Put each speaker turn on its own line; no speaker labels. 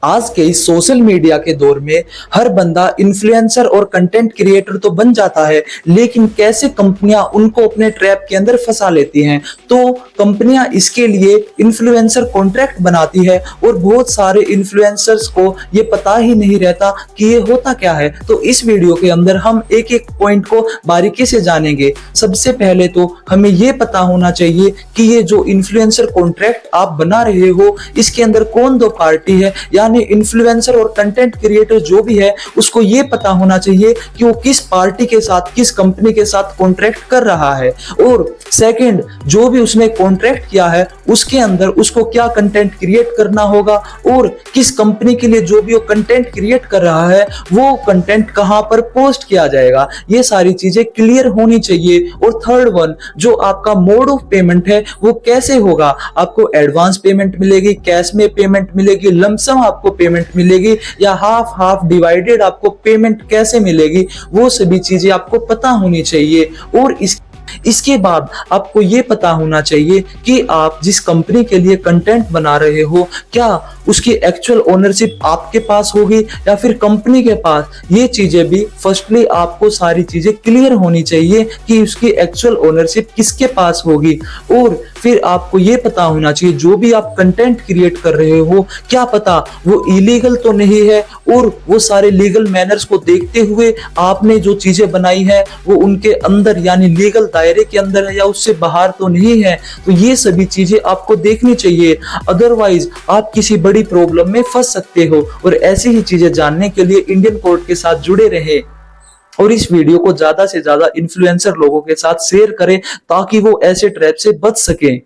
आज के इस सोशल मीडिया के दौर में हर बंदा इन्फ्लुएंसर और कंटेंट क्रिएटर तो बन जाता है, लेकिन कैसे कंपनियां उनको अपने ट्रैप के अंदर फंसा लेती हैं। तो कंपनियां इसके लिए इन्फ्लुएंसर कॉन्ट्रैक्ट बनाती है और बहुत सारे इन्फ्लुएंसर्स को ये पता ही नहीं रहता कि ये होता क्या है। तो इस वीडियो के अंदर हम एक एक पॉइंट को बारीकी से जानेंगे। सबसे पहले तो हमें ये पता होना चाहिए कि ये जो इन्फ्लुएंसर कॉन्ट्रैक्ट आप बना रहे हो, इसके अंदर कौन दो पार्टी है, यानी इन्फ्लुएंसर और कंटेंट क्रिएटर जो भी है उसको ये पता होना चाहिए कि वो किस पार्टी के साथ, किस कंपनी के साथ कॉन्ट्रैक्ट कर रहा है। और सेकंड, जो भी उसने कॉन्ट्रैक्ट किया है उसके अंदर उसको क्या कंटेंट क्रिएट करना होगा और किस कंपनी के लिए जो भी वो कंटेंट क्रिएट कर रहा है वो कंटेंट कहां पर पोस्ट किया जाएगा, ये सारी चीजें क्लियर होनी चाहिए। और थर्ड वन, जो आपका मोड ऑफ पेमेंट है वो कैसे होगा, आपको एडवांस पेमेंट मिलेगी, कैश में पेमेंट मिलेगी, लमसम आपको पेमेंट मिलेगी या हाफ हाफ डिवाइडेड आपको पेमेंट कैसे मिलेगी, वो सभी चीजें आपको पता होनी चाहिए। और इसके बाद आपको ये पता होना चाहिए कि आप जिस कंपनी के लिए कंटेंट बना रहे हो क्या उसकी एक्चुअल ओनरशिप आपके पास होगी या फिर कंपनी के पास। ये चीजें भी फर्स्टली आपको सारी चीजें क्लियर होनी चाहिए कि उसकी एक्चुअल ओनरशिप किसके पास होगी। और फिर आपको ये पता होना चाहिए जो भी आप कंटेंट क्रिएट कर रहे हो क्या पता वो इलीगल तो नहीं है और वो सारे लीगल मैनर्स को देखते हुए आपने जो चीजें बनाई है वो उनके अंदर यानी लीगल दायरे के अंदर है या उससे बाहर तो नहीं है। तो ये सभी चीजें आपको देखनी चाहिए, अदरवाइज आप किसी बड़ी प्रॉब्लम में फंस सकते हो। और ऐसी ही चीजें जानने के लिए इंडियन कोर्ट के साथ जुड़े रहे और इस वीडियो को ज्यादा से ज्यादा इन्फ्लुएंसर लोगों के साथ शेयर करें ताकि वो ऐसे ट्रैप से बच सकें।